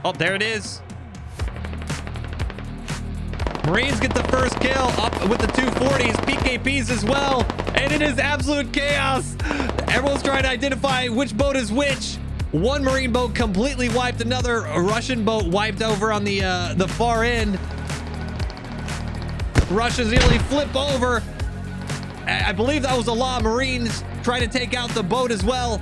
Oh, there it is. Marines get the first kill up with the 240s, PKPs as well, and it is absolute chaos. Everyone's trying to identify which boat is which. One Marine boat completely wiped, another Russian boat wiped over on the far end. Russians nearly flip over. I believe that was a lot of Marines trying to take out the boat as well.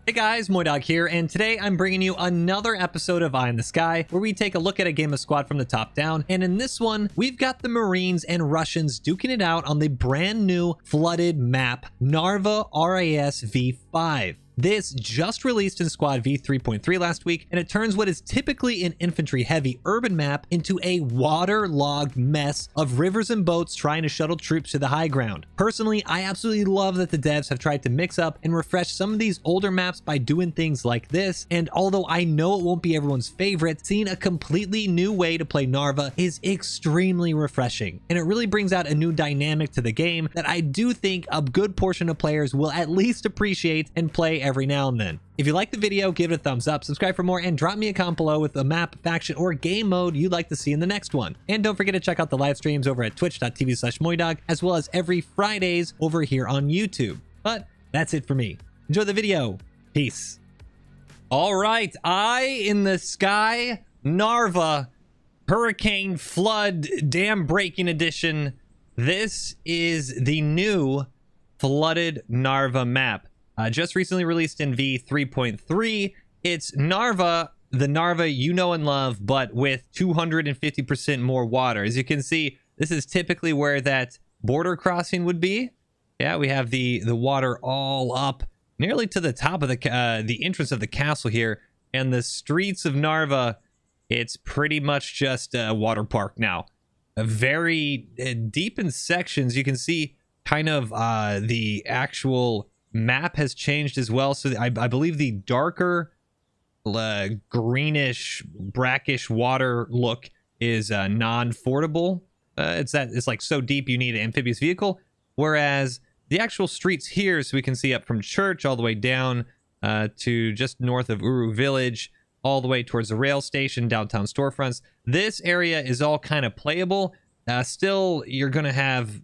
Hey guys, MoiDawg here, and today I'm bringing you another episode of Eye in the Sky, where we take a look at a game of squad from the top down. And in this one, we've got the Marines and Russians duking it out on the brand new flooded map, Narva RAS V5. This just released in Squad V3.3 last week, and it turns what is typically an infantry-heavy urban map into a waterlogged mess of rivers and boats trying to shuttle troops to the high ground. Personally, I absolutely love that the devs have tried to mix up and refresh some of these older maps by doing things like this, and although I know it won't be everyone's favorite, seeing a completely new way to play Narva is extremely refreshing, and it really brings out a new dynamic to the game that I do think a good portion of players will at least appreciate and play every now and then. If you like the video, give it a thumbs up, subscribe for more, and drop me a comment below with a map, faction, or game mode you'd like to see in the next one. And don't forget to check out the live streams over at twitch.tv/MoiDawg, as well as every Fridays over here on YouTube. But that's it for me. Enjoy the video. Peace. All right, Eye in the Sky, Narva, Hurricane Flood Dam Breaking Edition. This is the new flooded Narva map. Just recently released in V3.3. It's Narva, the Narva you know and love, but with 250% more water. As you can see, this is typically where that border crossing would be. Yeah, we have the water all up nearly to the top of the entrance of the castle here. And the streets of Narva, it's pretty much just a water park now. A very deep in sections. You can see kind of the actual map has changed as well. So I believe the darker greenish brackish water look is non-fordable. It's like so deep you need an amphibious vehicle, whereas the actual streets here, so we can see up from church all the way down to just north of Uru village, all the way towards the rail station, downtown storefronts. This area is all kind of playable. Still, you're gonna have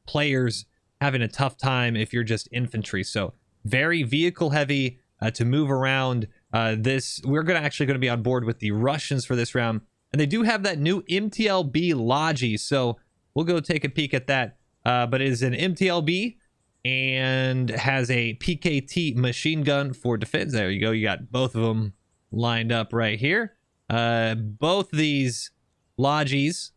players having a tough time if you're just infantry. So very vehicle heavy to move around. We're actually going to be on board with the Russians for this round, and they do have that new MTLB Logi, so we'll go take a peek at that. But it is an MTLB and has a PKT machine gun for defense. There you go. You got both of them lined up right here. Both these Logis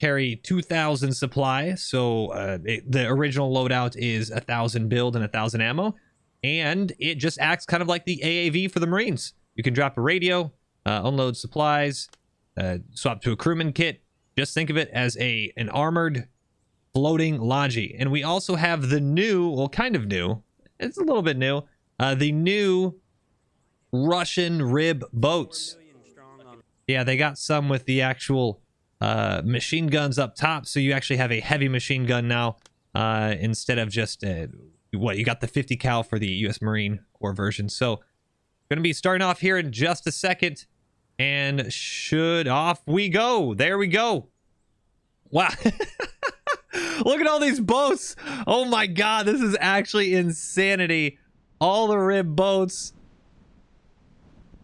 carry 2,000 supply, so the original loadout is 1,000 build and 1,000 ammo, and it just acts kind of like the AAV for the Marines. You can drop a radio, unload supplies, swap to a crewman kit. Just think of it as an armored floating Logi. And we also have the new, well, kind of new, it's a little bit new, the new Russian rib boats. Yeah, they got some with the actual machine guns up top, so you actually have a heavy machine gun now instead of just you got the 50 cal for the US Marine Corps version. So going to be starting off here in just a second, and off we go. There we go. Wow. Look at all these boats. Oh my god, this is actually insanity. All the rib boats,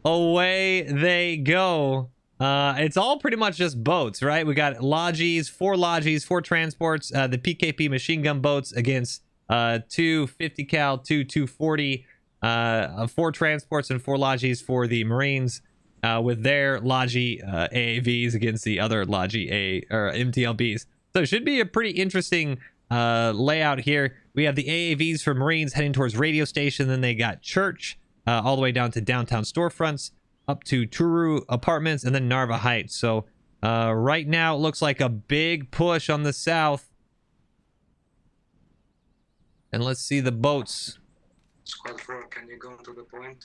away they go. It's all pretty much just boats, right? We got Logis, 4 Logis, 4 transports, the PKP machine gun boats against 2 50 cal, 2 240, 4 transports and 4 Logis for the Marines, with their Logi AAVs against the other Logi MTLBs. So it should be a pretty interesting layout here. We have the AAVs for Marines heading towards radio station, then they got church all the way down to downtown storefronts, up to Turu apartments, and then Narva Heights. So right now it looks like a big push on the south. And let's see the boats. Squad 4, can you go to the point?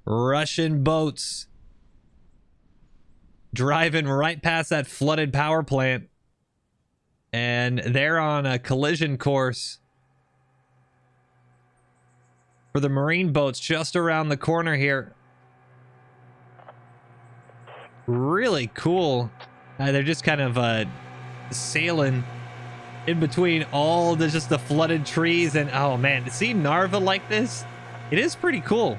Russian boats driving right past that flooded power plant, and they're on a collision course. for the Marine boats just around the corner here. Really cool. They're just kind of sailing in between all the just the flooded trees, and oh man, to see Narva like this, it is pretty cool.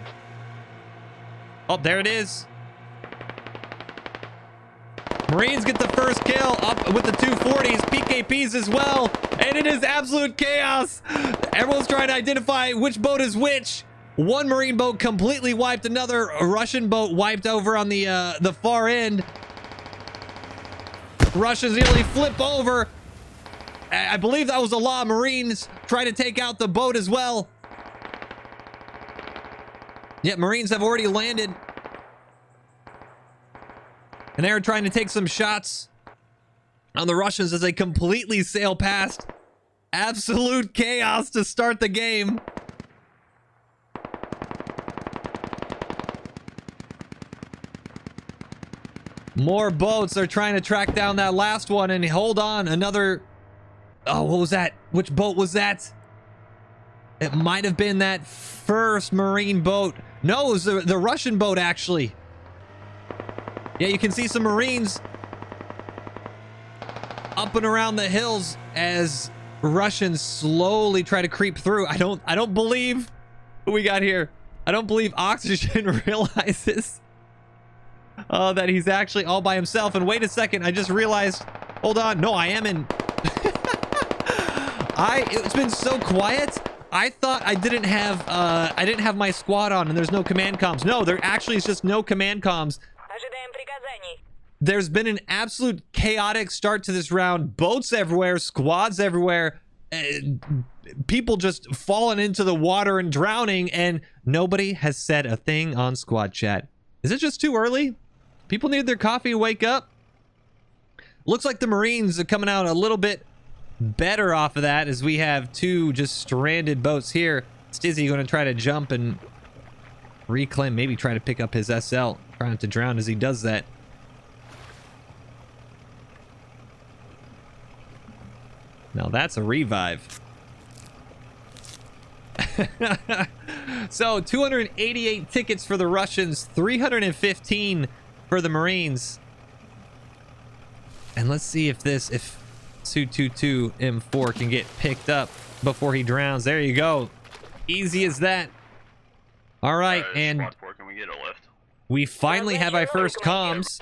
Oh, there it is. Marines get the first kill up with the 240s, PKPs as well, and it is absolute chaos. Everyone's trying to identify which boat is which. One Marine boat completely wiped, another Russian boat wiped over on the far end. Russians nearly flip over. I believe that was a lot of Marines trying to take out the boat as well. Yeah, Marines have already landed. And they're trying to take some shots on the Russians as they completely sail past. Absolute chaos to start the game. More boats are trying to track down that last one, and hold on, another... Oh, what was that? Which boat was that? It might have been that first Marine boat. No, it was the Russian boat, actually. Yeah, you can see some Marines up and around the hills as Russians slowly try to creep through. I don't believe who we got here. I don't believe Oxygen realizes that he's actually all by himself. And wait a second, I just realized, hold on. No, I am in. It's been so quiet. I thought I didn't have my squad on and there's no command comms. No, there actually is just no command comms. There's been an absolute chaotic start to this round. Boats everywhere, squads everywhere, people just falling into the water and drowning, and nobody has said a thing on squad chat. Is it just too early? People need their coffee to wake up? Looks like the Marines are coming out a little bit better off of that, as we have two just stranded boats here. Stizzy going to try to jump and reclaim, maybe try to pick up his SL. Try not to drown as he does that. Now that's a revive. So 288 tickets for the Russians, 315 for the Marines. And let's see if Su-22 M4 can get picked up before he drowns. There you go. Easy as that. All right, and can we get a lift? We finally have our first comms.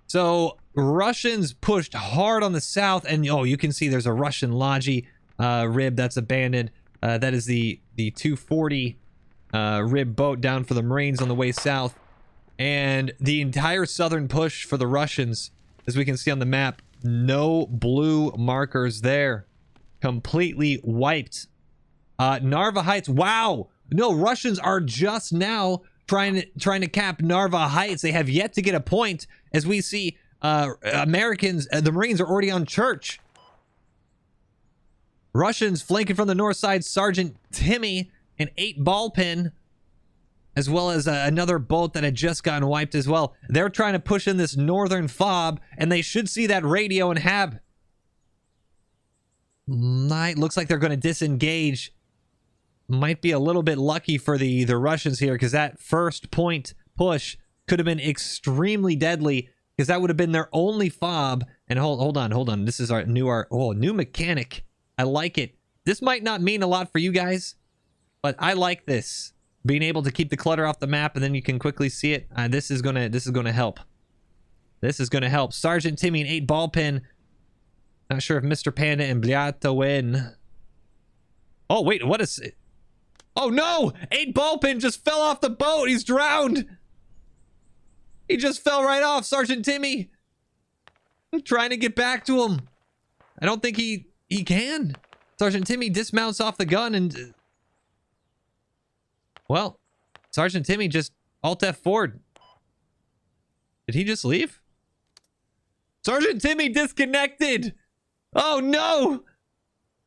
So Russians pushed hard on the south, and oh, you can see there's a Russian Logi rib that's abandoned. That is the 240 rib boat down for the Marines on the way south. And the entire southern push for the Russians, as we can see on the map, no blue markers there. Completely wiped. Narva Heights, wow! No, Russians are just now trying to cap Narva Heights. They have yet to get a point, as we see Americans, the Marines are already on Church. Russians flanking from the north side, Sergeant Timmy, an 8-ball pin, as well as another boat that had just gotten wiped as well. They're trying to push in this northern fob, and they should see that radio and have. Looks like they're going to disengage. Might be a little bit lucky for the Russians here, because that first point push could have been extremely deadly, because that would have been their only fob. And hold on. This is our new mechanic. I like it. This might not mean a lot for you guys, but I like this. Being able to keep the clutter off the map, and then you can quickly see it. This is gonna help. This is gonna help. Sergeant Timmy, an 8-ball pin. Not sure if Mr. Panda and Bliata win. Oh wait, what is it? Oh no! 8-ball pin just fell off the boat. He's drowned. He just fell right off, Sergeant Timmy. I'm trying to get back to him. I don't think he can. Sergeant Timmy dismounts off the gun and... Well, Sergeant Timmy just Alt F4'd. Did he just leave? Sergeant Timmy disconnected! Oh no!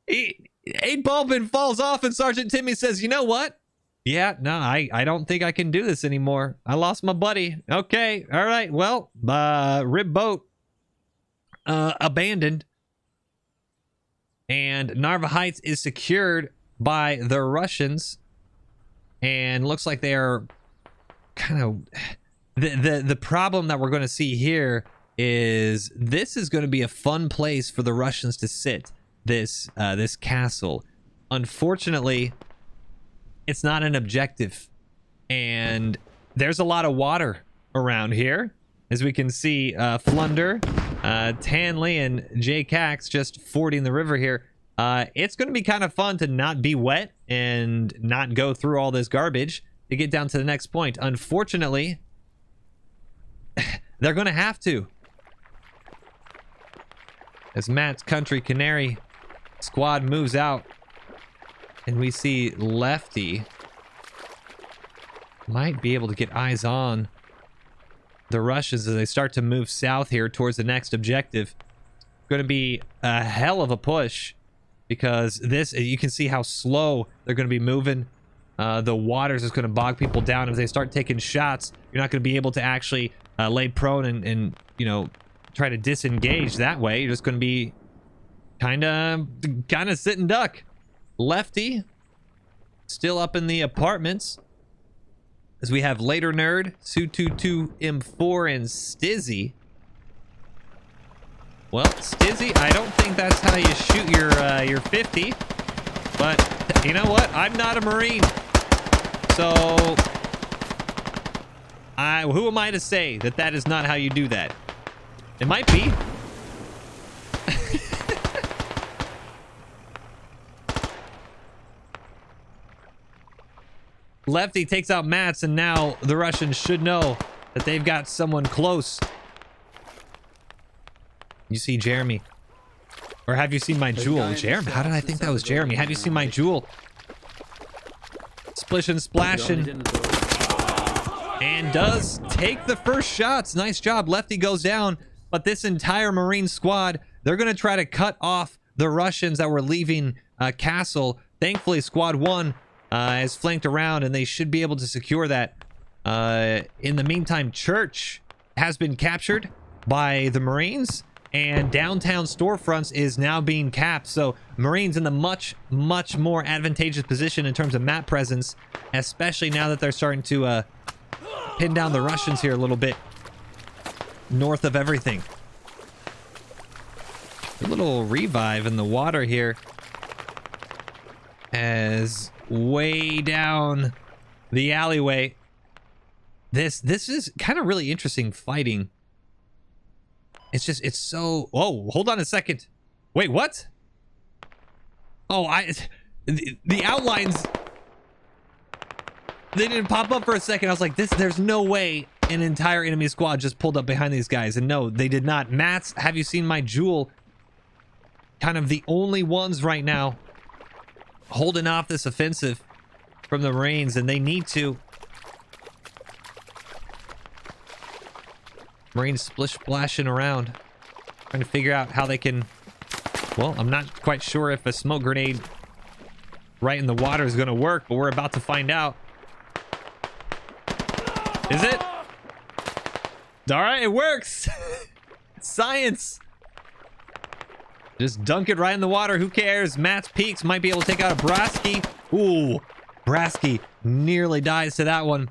8-ball pin falls off and Sergeant Timmy says, you know what? Yeah, no, I don't think I can do this anymore. I lost my buddy. Okay, all right, well, rib boat abandoned. And Narva Heights is secured. by the Russians, and looks like they are kind of the problem that we're going to see here is this is going to be a fun place for the Russians to sit, this castle. Unfortunately, it's not an objective, and there's a lot of water around here, as we can see. Flunder, Tanley, and J-Cax just fording the river here. It's going to be kind of fun to not be wet and not go through all this garbage to get down to the next point. Unfortunately, they're going to have to, as Matt's Country Canary squad moves out, and we see Lefty might be able to get eyes on the Russians as they start to move south here towards the next objective. Going to be a hell of a push, because this, you can see how slow they're going to be moving. The water's just going to bog people down. If they start taking shots, you're not going to be able to actually lay prone and you know, try to disengage that way. You're just going to be kind of sit and duck. Lefty still up in the apartments, as we have Later Nerd, Su22 M4, and Stizzy. Well, Stizzy, I don't think that's how you shoot your 50, but you know what? I'm not a Marine, so who am I to say that that is not how you do that? It might be. Lefty takes out Mats, and now the Russians should know that they've got someone close. You see Jeremy. Or have you seen my jewel? Jeremy? How did I think that was Jeremy? Have you seen my jewel? Splishing, splashing. And does take the first shots. Nice job. Lefty goes down. But this entire Marine squad, they're going to try to cut off the Russians that were leaving Castle. Thankfully, Squad 1 is flanked around, and they should be able to secure that. In the meantime, Church has been captured by the Marines, and downtown storefronts is now being capped. So Marines in the much more advantageous position in terms of map presence, especially now that they're starting to pin down the Russians here a little bit north of everything. A little revive in the water here, as way down the alleyway, this is kind of really interesting fighting. It's so, oh, hold on a second. Wait, what? Oh, the outlines, they didn't pop up for a second. I was like, there's no way an entire enemy squad just pulled up behind these guys. And no, they did not. Mats, have you seen my jewel? Kind of the only ones right now holding off this offensive from the Marines, and they need to. Marines splashing around, trying to figure out how they can, well, I'm not quite sure if a smoke grenade right in the water is going to work, but we're about to find out. Is it? All right, it works. Science. Just dunk it right in the water. Who cares? Matt's Peaks might be able to take out a Brasky. Ooh, Brasky nearly dies to that one.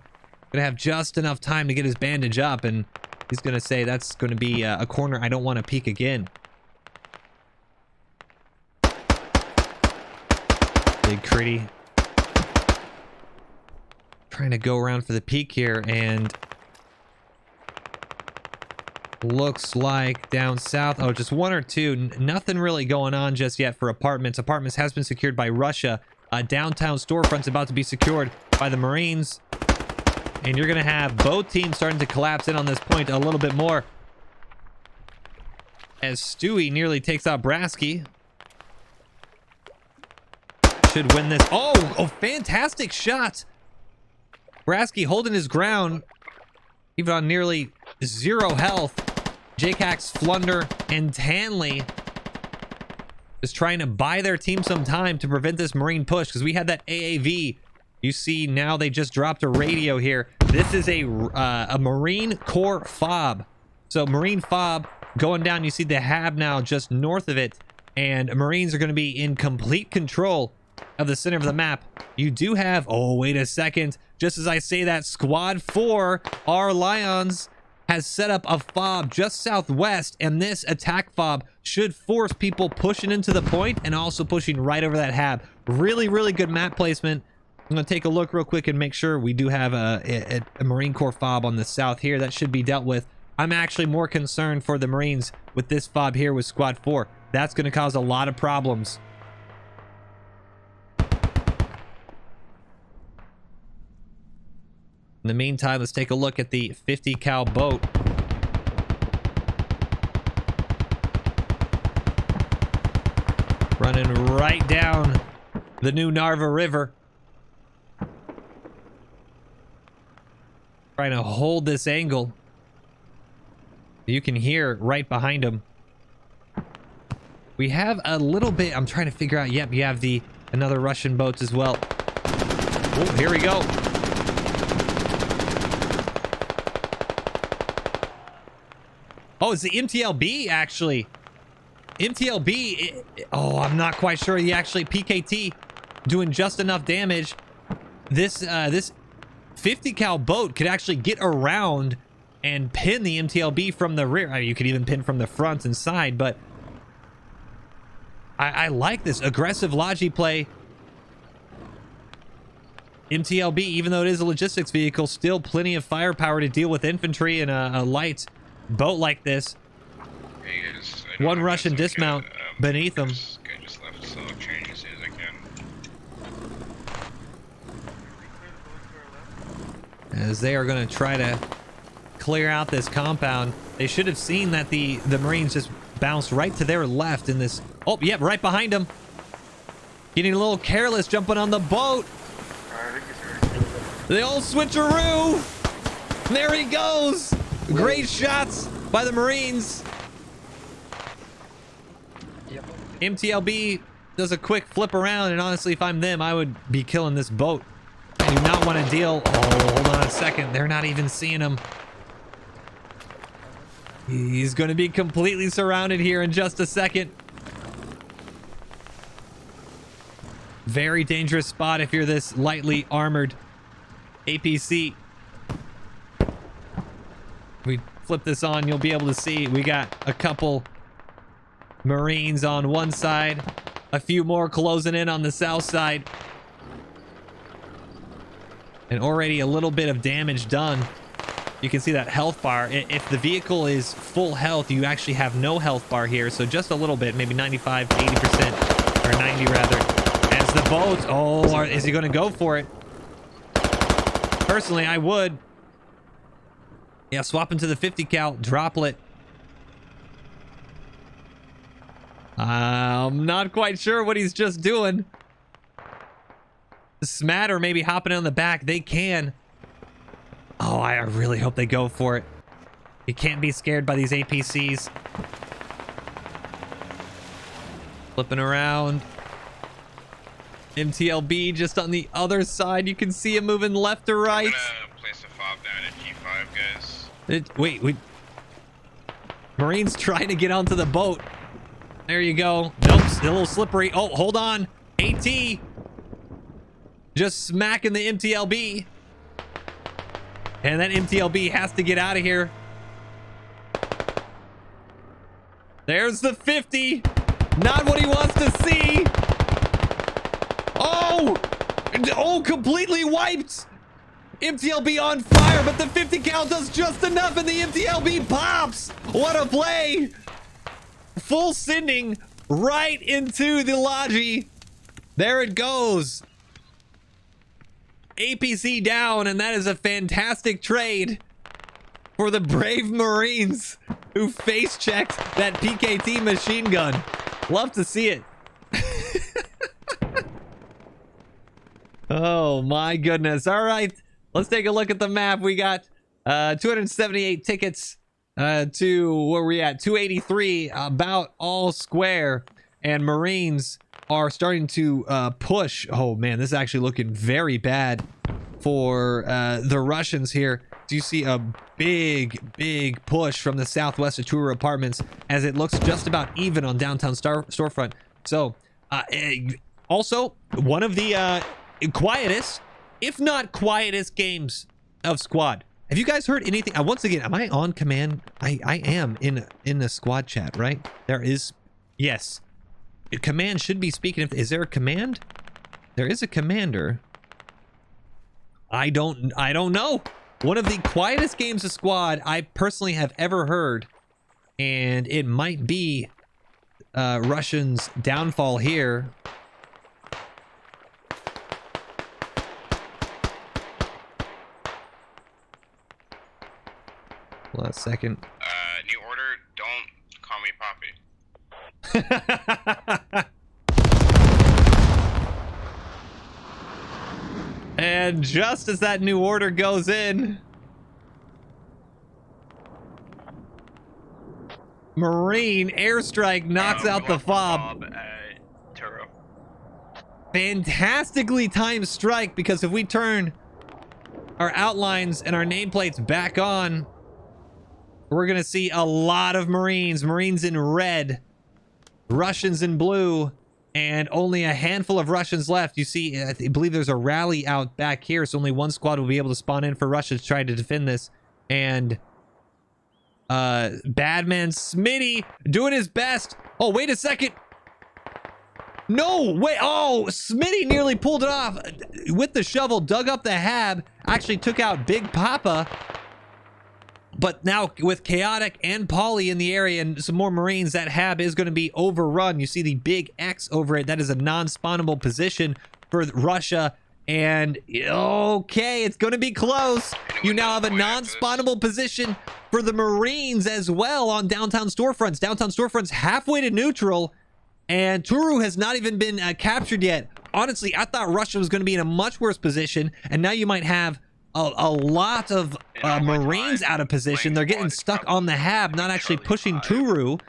Gonna have just enough time to get his bandage up, and he's gonna say that's gonna be a corner I don't want to peek again. Big Critty trying to go around for the peek here, and looks like down south, oh, just one or two. Nothing really going on just yet for apartments. Apartments has been secured by Russia. Downtown storefront's about to be secured by the Marines, and you're gonna have both teams starting to collapse in on this point a little bit more, as Stewie nearly takes out Brasky. Should win this. Oh, fantastic shot. Brasky holding his ground even on nearly 0 health. J-Cax, Flunder, and Tanley is trying to buy their team some time to prevent this Marine push, because we had that AAV. You see now they just dropped a radio here. This is a Marine Corps fob. So Marine fob going down. You see the hab now just north of it, and Marines are going to be in complete control of the center of the map, you do have, oh, wait a second. Just as I say that, Squad 4, our Lions, has set up a fob just southwest, and this attack fob should force people pushing into the point and also pushing right over that hab. Really, really good map placement. I'm going to take a look real quick and make sure we do have a Marine Corps fob on the south here. That should be dealt with. I'm actually more concerned for the Marines with this fob here with Squad 4. That's going to cause a lot of problems. In the meantime, let's take a look at the 50 cal boat. Running right down the new Narva River. Trying to hold this angle. You can hear right behind him. We have a little bit, I'm trying to figure out, yep, you have another Russian boats as well. Oh, here we go. Oh, it's the MTLB, actually. MTLB, oh, I'm not quite sure. He actually, PKT, doing just enough damage. This 50 cal boat could actually get around and pin the MTLB from the rear. I mean, you could even pin from the front and side, but I like this aggressive Logi play. MTLB, even though it is a logistics vehicle, still plenty of firepower to deal with infantry in a light boat like this. One Russian dismount beneath him. I just left, so I'll change as soon as I can. As they are going to try to clear out this compound. They should have seen that the Marines just bounced right to their left in this. Oh, yep, right behind them. Getting a little careless jumping on the boat. The old switcheroo. There he goes. Great shots by the Marines. MTLB does a quick flip around, and honestly, if I'm them, I would be killing this boat. I do not want to deal. Oh, hold on a second. They're not even seeing him. He's going to be completely surrounded here in just a second. Very dangerous spot if you're this lightly armored APC. We flip this on, you'll be able to see we got a couple Marines on one side, a few more closing in on the south side, and already a little bit of damage done. You can see that health bar. If the vehicle is full health, you actually have no health bar here, so just a little bit, maybe 95 to 80%, or 90 rather. As the boat, oh, is he going to go for it? Personally, I would. Yeah, swap into the 50 cal droplet. I'm not quite sure what he's just doing. Smatter maybe hopping on the back. They can. Oh, I really hope they go for it. You can't be scared by these APCs. Flipping around. MTLB just on the other side. You can see him moving left to right. I'm gonna place a fob down at G5, guys. Wait. Marines trying to get onto the boat. There you go. Nope, still a little slippery. Oh, hold on. AT. Just smacking the MTLB. And that MTLB has to get out of here. There's the 50. Not what he wants to see. Oh, completely wiped. MTLB on fire, but the 50 cal does just enough and the MTLB pops. What a play. Full sending right into the Logi. There it goes. APC down, and that is a fantastic trade for the brave Marines who face checked that PKT machine gun. Love to see it. Oh my goodness. All right, let's take a look at the map. We got 278 tickets to where we at 283, about all square, and Marines are starting to push. Oh man, this is actually looking very bad for the Russians here. Do you see a big push from the southwest of Tour Apartments as it looks just about even on downtown storefront? So Also, one of the quietest, if not quietest games of Squad. Have you guys heard anything? Once again, am I on command? I am in the squad chat, right? There is, yes. Command should be speaking. Is there a command? There is a commander. I don't know. One of the quietest games of Squad I personally have ever heard, and it might be Russians' downfall here. Last second. New order, don't call me Poppy. And just as that new order goes in, Marine airstrike knocks out the fob. Fantastically timed strike, because if we turn our outlines and our nameplates back on, we're going to see a lot of Marines. Marines in red, Russians in blue, and only a handful of Russians left. You see, I believe there's a rally out back here, so only one squad will be able to spawn in for Russia to try to defend this. And Badman Smitty doing his best. Oh, wait a second. No, wait. Oh, Smitty nearly pulled it off with the shovel, dug up the hab, actually took out Big Papa. But now with Chaotic and Polly in the area and some more Marines, that hab is going to be overrun. You see the big X over it. That is a non-spawnable position for Russia. And okay, it's going to be close. You now have a non-spawnable position for the Marines as well on downtown storefronts. Downtown storefronts halfway to neutral. And Turu has not even been captured yet. Honestly, I thought Russia was going to be in a much worse position. And now you might have a lot of Marines out of position. They're getting stuck on the hab, not actually pushing Turu.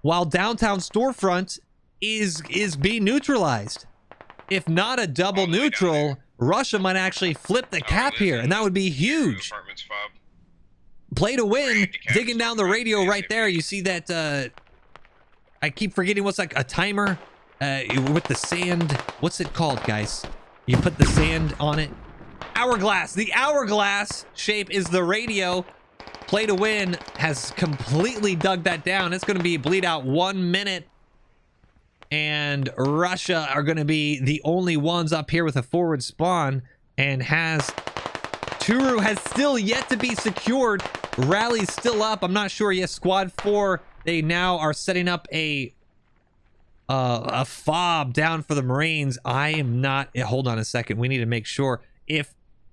While downtown storefront is being neutralized. If not a double neutral, Russia might actually flip the cap here, and that would be huge. Play to win, digging down the radio right there. You see that, I keep forgetting what's like a timer with the sand. What's it called, guys? You put the sand on it. Hourglass. The hourglass shape is the radio. Play to win has completely dug that down. It's going to be bleed out 1 minute. And Russia are going to be the only ones up here with a forward spawn. And Turu has still yet to be secured. Rally's still up. I'm not sure. Yes, Squad 4, they now are setting up a fob down for the Marines. I am not. Hold on a second. We need to make sure.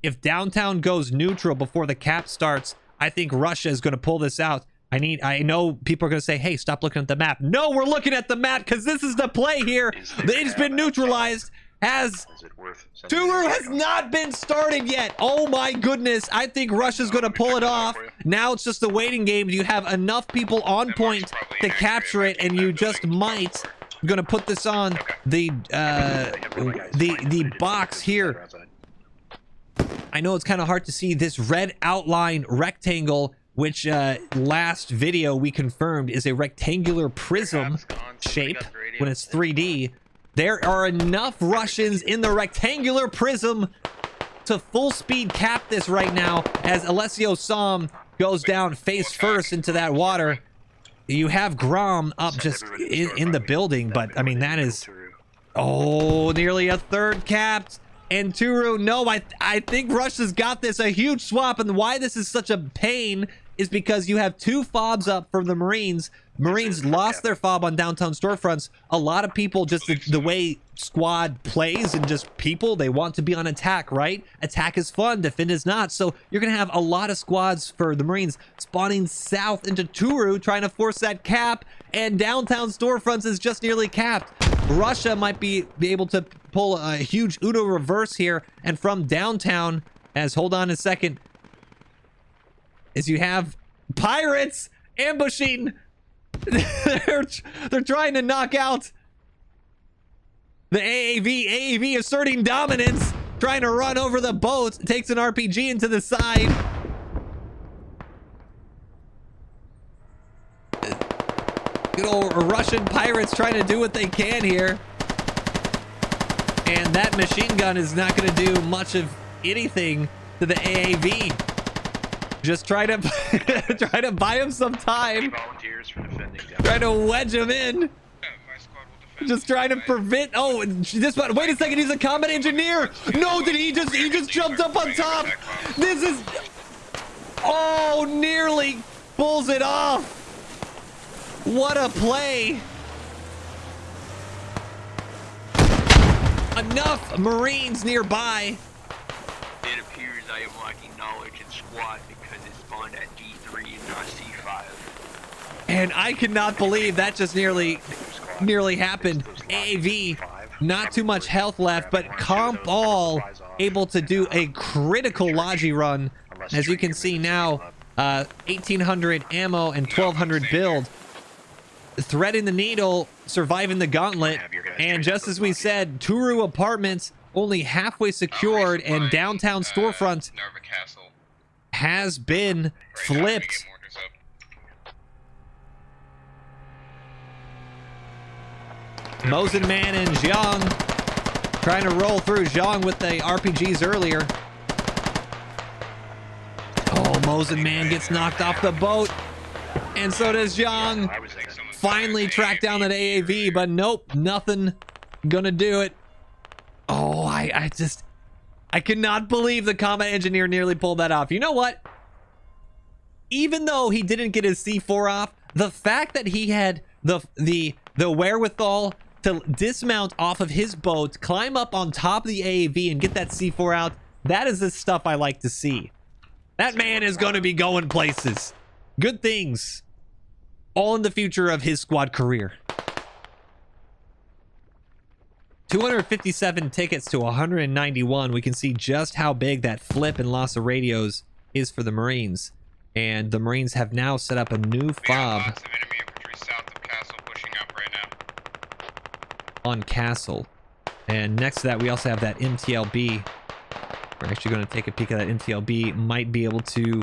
If downtown goes neutral before the cap starts, I think Russia is going to pull this out. I know people are going to say, hey, stop looking at the map. No, we're looking at the map because this is the play here. It's been neutralized. Turu has not been started yet. Oh my goodness. I think Russia's going to pull it off. Now it's just a waiting game. You have enough people on point to capture it, and you just might. I'm going to put this on the box here. I know it's kind of hard to see this red outline rectangle, which last video we confirmed is a rectangular prism shape when it's 3D. There are enough Russians in the rectangular prism to full speed cap this right now as Alessio Som goes down face first into that water. You have Grom up just in the building, but I mean, that is, oh, nearly a third capped. And Turu, no, I think Russia's got this, a huge swap. And why this is such a pain is because you have two fobs up from the Marines. Marines lost their fob on downtown storefronts. A lot of people, just the way Squad plays and just people, they want to be on attack, right? Attack is fun, defend is not. So you're going to have a lot of squads for the Marines spawning south into Turu, trying to force that cap. And downtown storefronts is just nearly capped. Russia might be able to pull a huge Uno reverse here. And from downtown, hold on a second, as you have pirates ambushing. They're trying to knock out the AAV. AAV asserting dominance, trying to run over the boat. Takes an RPG into the side. little Russian pirates trying to do what they can here. And that machine gun is not going to do much of anything to the AAV. Just try to try to buy him some time. Volunteers for defending. Try to wedge him in. Just trying to prevent. Oh, this one. Wait a second. He's a combat engineer. No, did he just jumped up on top? This is. Oh, nearly pulls it off. What a play. Enough Marines nearby. It appears I am lacking knowledge in squad because it spawned at D3 and not C5. And I cannot believe that just nearly happened. AAV, not too much health left, but Comp all able to do a critical Logi run. As you can see now, 1800 ammo and 1200 build. Threading the needle, surviving the gauntlet, and just as we said, Turu Apartments only halfway secured, and downtown storefront Narva Castle. has been flipped. Mosin Man and Zhang trying to roll through. Zhang with the RPGs earlier. Oh, Mosin Man gets knocked off the boat, and so does Zhang. Finally track down that AAV, but nope, nothing gonna do it. Oh, I cannot believe the combat engineer nearly pulled that off. You know what? Even though he didn't get his C4 off, the fact that he had the wherewithal to dismount off of his boat, climb up on top of the AAV and get that C4 out, that is the stuff I like to see. That man is going to be going places. Good things. All in the future of his squad career. 257 tickets to 191. We can see just how big that flip and loss of radios is for the Marines. And the Marines have now set up a new fob Lots of enemy infantry south of Castle pushing up right now. on Castle. And next to that, we also have that MTLB. We're actually going to take a peek at that MTLB. Might be able to...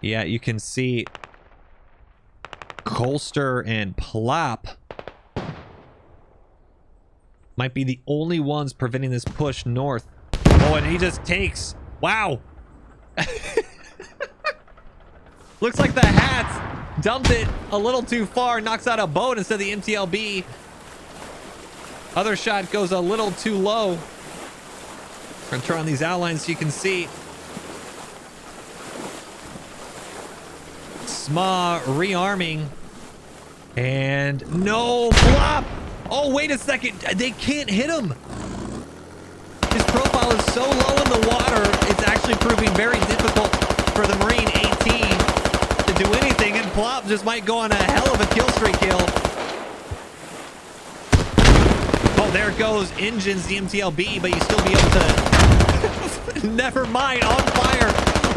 Yeah, you can see Colster and Plop might be the only ones preventing this push north. Oh, and he just takes... Wow! Looks like the Hats dumped it a little too far, knocks out a boat instead of the MTLB. Other shot goes a little too low. We're gonna turn on these outlines so you can see. SMA rearming. And no, Plop! Oh, wait a second. They can't hit him. His profile is so low in the water, it's actually proving very difficult for the Marine 18 to do anything, and Plop just might go on a hell of a kill streak kill. Oh, there it goes. Engines, the MTLB, but you still be able to... Never mind, on fire.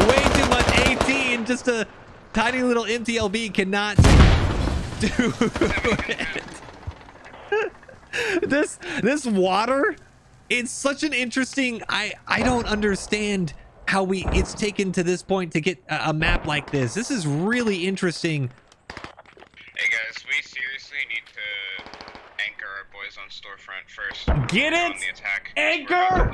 Way too much 18. Just a tiny little MTLB cannot do it. This water, it's such an interesting... I don't understand how it's taken to this point to get a map like this. This is really interesting. Hey guys, we seriously need to anchor our boys on storefront first. Get it? On the attack. Anchor?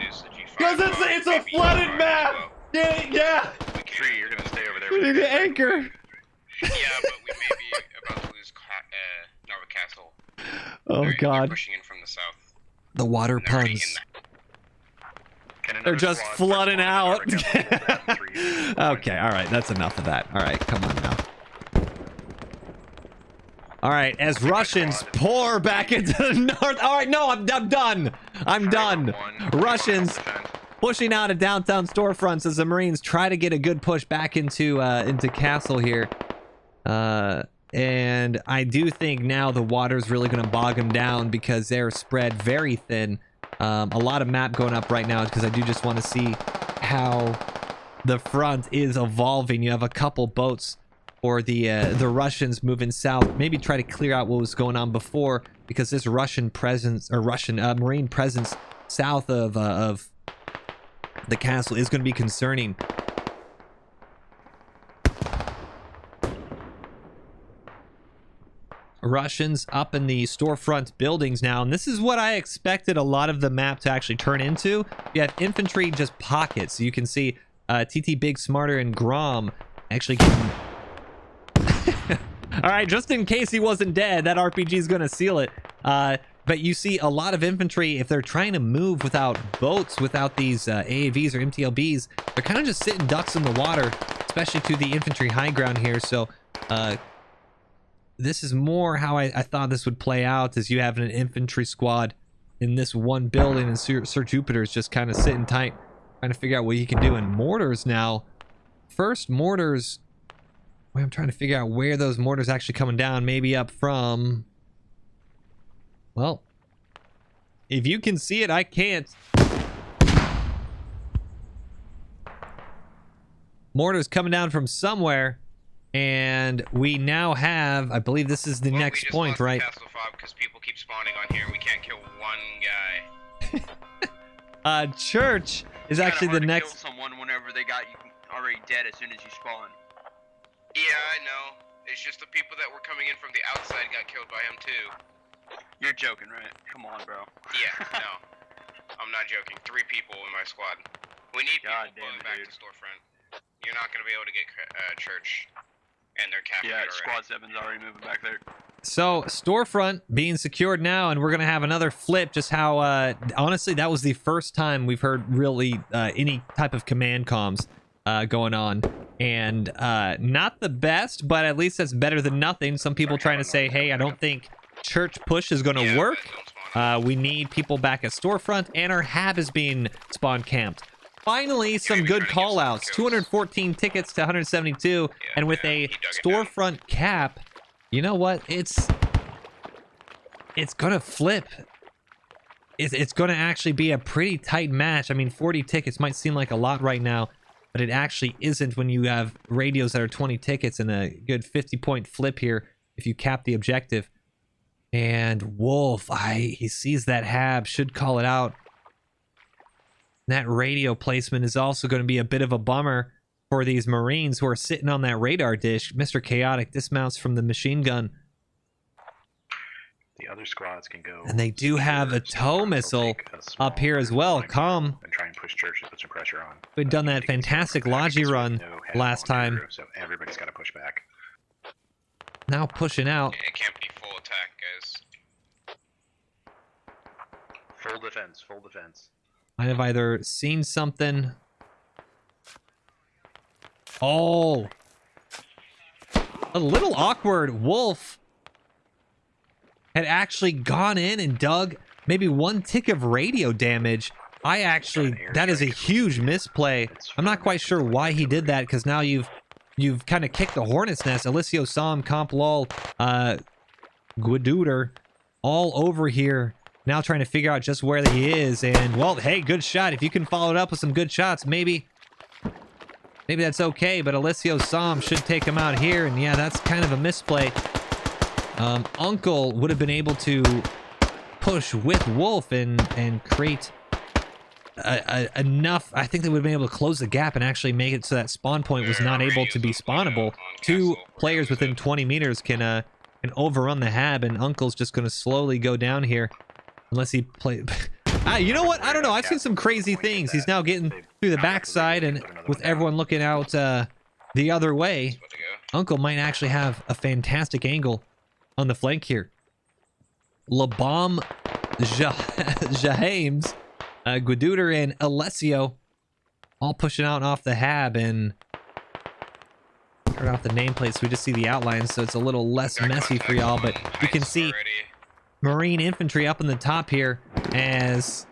Because it's a flooded map. Yeah. Tree, you're gonna stay over there. We need to anchor. Yeah, but we may be about to lose Narva Castle. Oh God. Pushing in from the south. The water puns. They're just flooding out. Okay, all right, that's enough of that. All right, come on now. All right, as Russians pour back into the north. All right, no, I'm done. I'm done. Russians pushing out of downtown storefronts as the Marines try to get a good push back into Castle here. And I do think now the water's really going to bog them down because they're spread very thin. A lot of map going up right now because I do just want to see how the front is evolving. You have a couple boats for the Russians moving south. Maybe try to clear out what was going on before because this Russian presence or Russian Marine presence south of the castle is going to be concerning. Russians up in the storefront buildings now, and this is what I expected a lot of the map to actually turn into. You have infantry just pockets. You can see TT Big Smarter and Grom actually getting... All right, just in case he wasn't dead, that RPG is going to seal it. But you see a lot of infantry, if they're trying to move without boats, without these AAVs or MTLBs, they're kind of just sitting ducks in the water, especially to the infantry high ground here. So this is more how I thought this would play out, as you have an infantry squad in this one building, and Sir Jupiter is just kind of sitting tight, trying to figure out what he can do. And mortars now, first mortars, I'm trying to figure out where those mortars actually coming down. Maybe up from, well, if you can see it, I can't. Mortars coming down from somewhere, and we now have, I believe this is the next point, right? Castle Fob because people keep spawning on here. We can't kill one guy. Church is actually the next. Kill someone whenever they got you already dead as soon as you spawn. Yeah, I know. It's just the people that were coming in from the outside got killed by him too. You're joking, right? Come on, bro. Yeah, no. I'm not joking. 3 people in my squad. We need people going back to storefront. You're not going to be able to get church. And they're capping it already. Squad 7's already moving back there. So, storefront being secured now, and we're going to have another flip. Just how, honestly, that was the first time we've heard really any type of command comms going on. And not the best, but at least that's better than nothing. Some people trying to say, hey, I don't think church push is going to work. We need people back at storefront, and our hab is being spawn camped. Finally, some good call outs. 214 tickets to 172, and with a storefront cap, you know what? It's gonna flip. It's gonna actually be a pretty tight match. I mean, 40 tickets might seem like a lot right now, but it actually isn't when you have radios that are 20 tickets and a good 50-point flip here if you cap the objective. And Wolf, he sees that hab, should call it out. That radio placement is also going to be a bit of a bummer for these Marines who are sitting on that radar dish. Mr. Chaotic dismounts from the machine gun. The other squads can go. And they do have a tow missile up here as well. Come. And try and push church to put some pressure on. We'd done that fantastic Logi run last time. So everybody's got to push back. Now pushing out. Yeah, it can't be full attack, guys. Full defense, full defense. I have either seen something. Oh. A little awkward. Wolf had actually gone in and dug maybe 1 tick of radio damage. That is a huge misplay. I'm not quite sure why he did that, because now you've kind of kicked the hornet's nest. Alessio Sam, Comp Lol, Guaduder, all over here. Now trying to figure out just where he is, and well, hey, good shot. If you can follow it up with some good shots, maybe that's okay, but Alessio Sam should take him out here, and yeah, that's kind of a misplay. Uncle would have been able to push with Wolf and create enough. I think they would have been able to close the gap and actually make it so that spawn point was not able to be spawnable. 2 players within 20 meters can overrun the hab, and Uncle's just going to slowly go down here. Unless he play, you know what? I don't know. I've seen some crazy things. He's now getting through the backside, and with everyone looking out the other way, Uncle might actually have a fantastic angle on the flank here. Labam Jahames, Guaduder, and Alessio all pushing out off the hab, and turn off the nameplate so we just see the outlines, so it's a little less messy for y'all, but you can see Marine infantry up in the top here as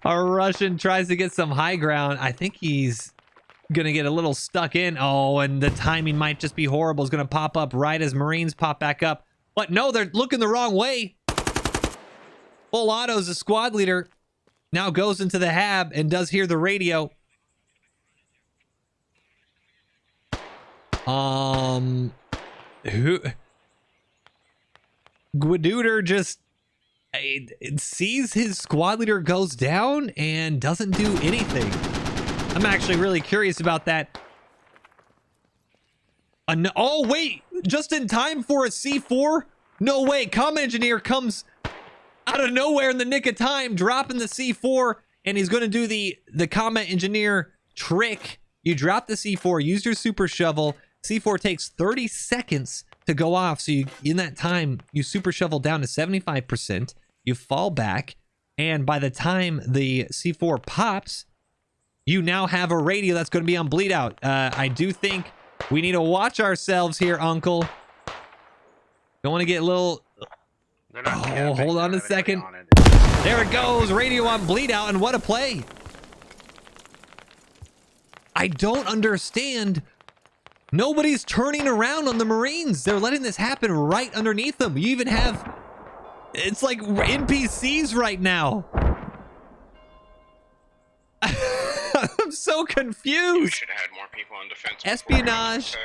our Russian tries to get some high ground. I think he's gonna get a little stuck in. Oh, and the timing might just be horrible. It's gonna pop up right as Marines pop back up. But no, they're looking the wrong way. Full Auto's a squad leader. Now goes into the hab and does hear the radio. Guaduder just sees his squad leader goes down and doesn't do anything. I'm actually really curious about that. Oh, wait. Just in time for a C4? No way. Comm engineer comes out of nowhere in the nick of time, dropping the C4, and he's going to do the combat engineer trick. You drop the C4, use your super shovel. C4 takes 30 seconds to go off. So in that time, you super shovel down to 75%. You fall back. And by the time the C4 pops, you now have a radio that's going to be on bleed out. I do think we need to watch ourselves here, Uncle. Don't want to get a little... Oh, hold on a second. There it goes. Radio on bleed out. And what a play. I don't understand. Nobody's turning around on the Marines. They're letting this happen right underneath them. You even have... It's like NPCs right now. I'm so confused. You should have had more people on defense. Espionage.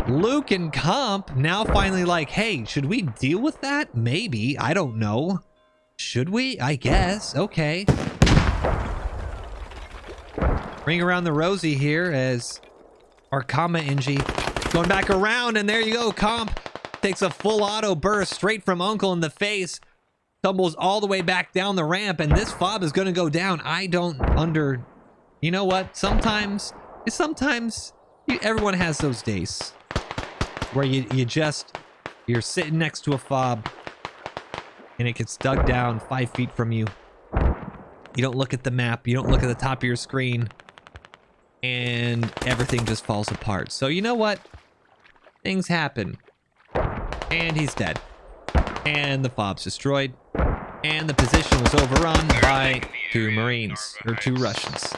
Luke and Comp now finally like, hey, should we deal with that? Maybe. I don't know. Should we? I guess. Okay. Ring around the rosy here as our comma Engie going back around, and there you go. Comp takes a full auto burst straight from Uncle in the face, tumbles all the way back down the ramp, and this fob is going to go down. I don't you know what? Sometimes everyone has those days where you're sitting next to a fob and it gets dug down 5 feet from you. You don't look at the map. You don't look at the top of your screen, and everything just falls apart. So you know what? Things happen. And he's dead. And the fob's destroyed. And the position was overrun by 2 Marines. Or 2 Russians.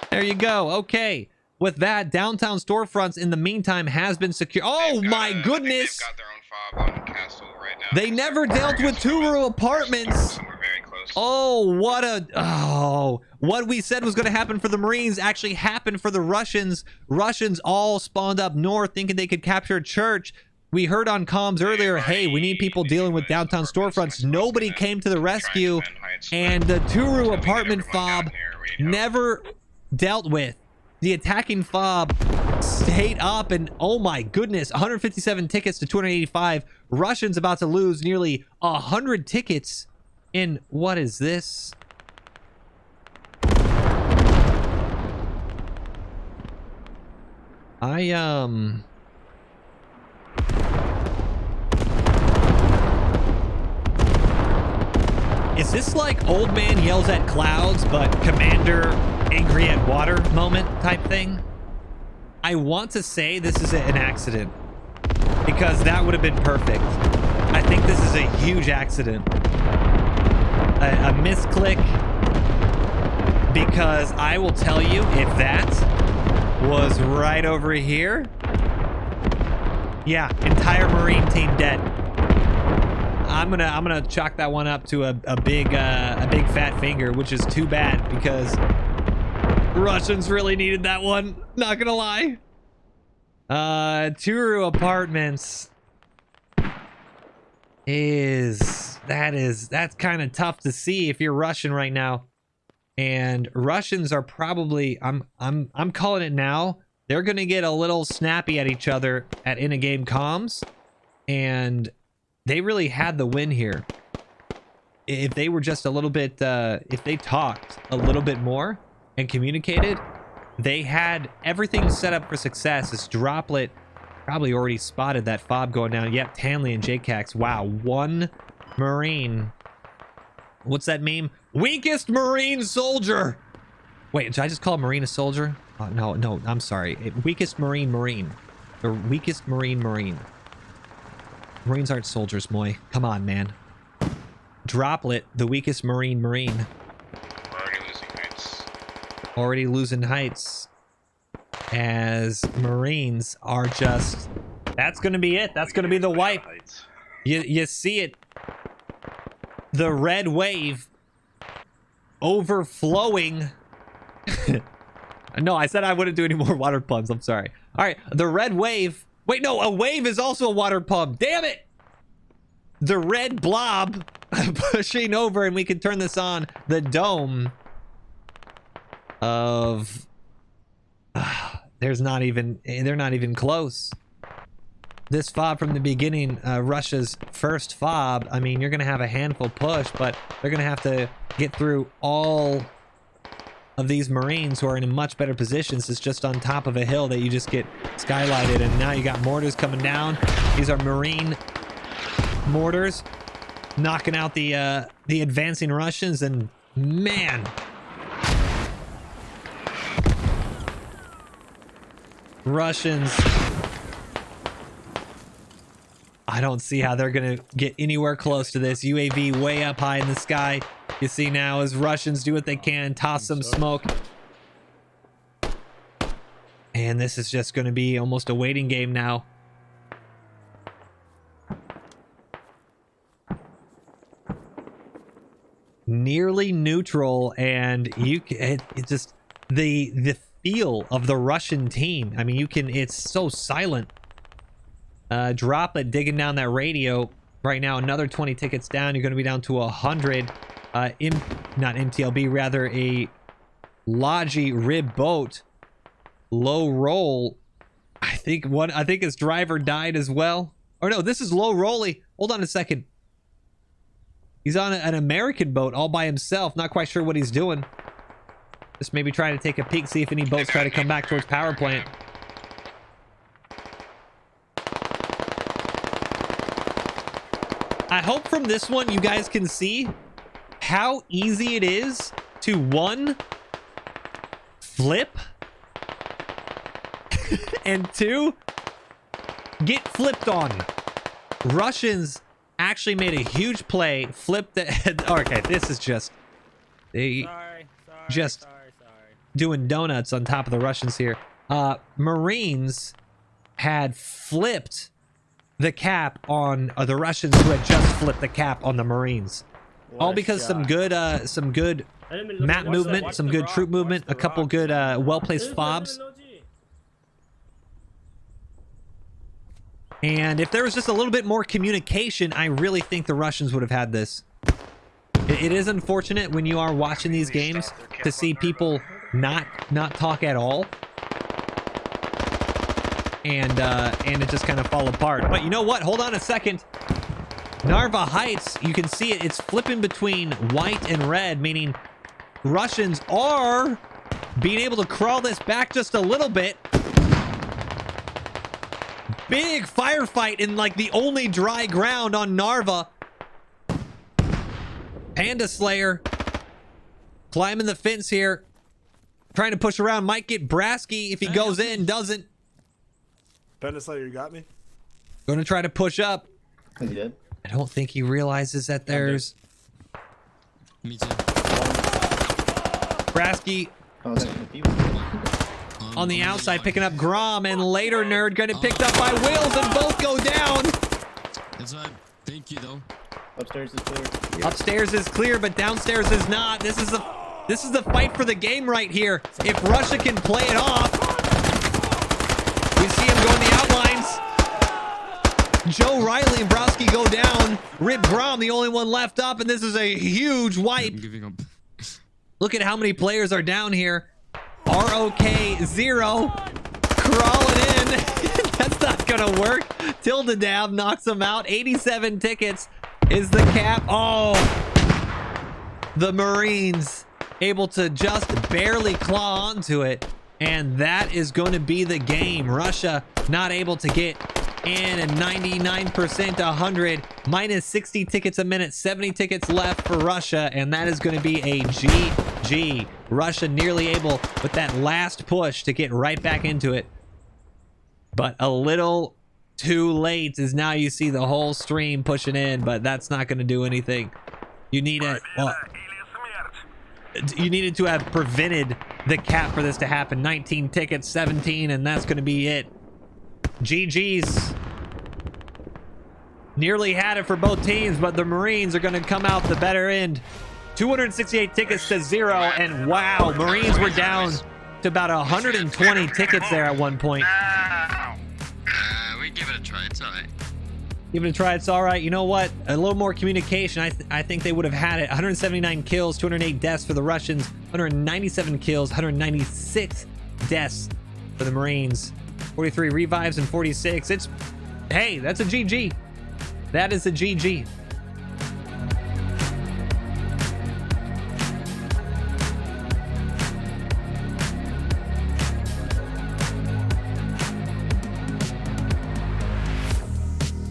There you go. Okay. With that, downtown storefronts in the meantime has been secure. Oh my goodness! They've got their own fob on Castle right now. They never dealt with Turu apartments. Somewhere very close. Oh, what we said was going to happen for the Marines actually happened for the Russians. Russians all spawned up north thinking they could capture a church. We heard on comms earlier, hey, we need people dealing with downtown storefronts. Nobody came to the rescue, and the Turu apartment fob never dealt with. The attacking fob stayed up, and oh my goodness, 157 tickets to 285. Russians about to lose nearly 100 tickets in, what is this? Is this like old man yells at clouds, but commander angry at water moment type thing? I want to say this is an accident, because that would have been perfect. I think this is a huge accident. A misclick, because I will tell you, if that was right over here, yeah, entire Marine team dead. I'm gonna chalk that one up to a big fat finger, which is too bad, because Russians really needed that one. Not gonna lie. Turu apartments that's kind of tough to see if you're Russian right now. And Russians are probably, I'm calling it now, they're gonna get a little snappy at each other at in-a-game comms, and they really had the win here. If they were just a little bit, if they talked a little bit more and communicated, they had everything set up for success. This Droplet probably already spotted that fob going down. Yep, Tanley and JCax. Wow, 1 Marine. What's that meme? Weakest Marine soldier. Wait, did I just call a Marine a soldier? No, I'm sorry. Weakest Marine. The weakest Marine. Marines aren't soldiers, Moy. Come on, man. Droplet, the weakest Marine. We're already losing heights. Already losing heights. As Marines are just... That's going to be it. That's going to be the wipe. You see it. The red wave overflowing. No, I said I wouldn't do any more water pumps. I'm sorry. All right, the red wave... Wait, no, a wave is also a water pump. Damn it! The red blob pushing over, and we can turn this on. The dome of they're not even close. This fob from the beginning, Russia's first fob, I mean, you're going to have a handful push, but they're going to have to get through all of these Marines who are in a much better positions. It's just on top of a hill that you just get skylighted, and now you got mortars coming down. These are Marine mortars knocking out the advancing Russians, and man, Russians, I don't see how they're gonna get anywhere close to this. UAV way up high in the sky. You see now as Russians do what they can, toss some smoke. And this is just gonna be almost a waiting game now. Nearly neutral, and it just the feel of the Russian team. I mean, it's so silent. Droplet digging down that radio right now. Another 20 tickets down. You're going to be down to 100. Not MTLB, rather a Logi rib boat. Low roll. I think his driver died as well. Or no, this is low rolly. Hold on a second. He's on an American boat all by himself. Not quite sure what he's doing. Just maybe trying to take a peek, see if any boats try to come back towards power plant. I hope from this one you guys can see how easy it is to, one, flip, and two, get flipped on. Russians actually made a huge play, flipped the... Okay, this is just... Sorry. Doing donuts on top of the Russians here. Marines had flipped the cap on the Russians who had just flipped the cap on the Marines. All because some good map movement, some good troop movement, a couple good well-placed fobs. And if there was just a little bit more communication, I really think the Russians would have had this. It is unfortunate when you are watching these games to see people not talk at all. And it just kind of fall apart. But you know what? Hold on a second. Narva Heights, you can see it. It's flipping between white and red, meaning Russians are being able to crawl this back just a little bit. Big firefight in like the only dry ground on Narva. Panda Slayer climbing the fence here. Trying to push around. Might get Brasky if he goes in. Doesn't. Panda Slayer, you got me? Going to try to push up. He did. I don't think he realizes that there's... Me too. Brasky on the outside picking up Grom, and later Nerd getting picked up by Wills, and both go down. That's right. Thank you though. Upstairs is clear. Yeah. Upstairs is clear, but downstairs is not. This is the fight for the game right here. If Russia can play it off, we see him going the outlines. Joe Riley and Browski go down. Rip Grom, the only one left up, and this is a huge wipe. I'm giving up. Look at how many players are down here. ROK 0 crawling in. That's not gonna work. Tilda Dab knocks him out. 87 tickets is the cap. Oh, the Marines able to just barely claw onto it, and that is going to be the game. Russia not able to get in, and 99% 100, minus 60 tickets a minute, 70 tickets left for Russia, and that is going to be a GG. Russia nearly able with that last push to get right back into it, but a little too late, as now you see the whole stream pushing in, but that's not going to do anything. You need it. Well, you needed to have prevented the cap for this to happen. 19 tickets, 17, and that's going to be it. GG's. Nearly had it for both teams, but the Marines are going to come out the better end. 268 tickets to 0, and wow, Marines were down to about 120 tickets there at one point. We give it a try. It's all right. Give it a try. It's all right. You know what? A little more communication. I think they would have had it. 179 kills, 208 deaths for the Russians. 197 kills, 196 deaths for the Marines. 43 revives and 46. Hey, that's a GG. That is a GG.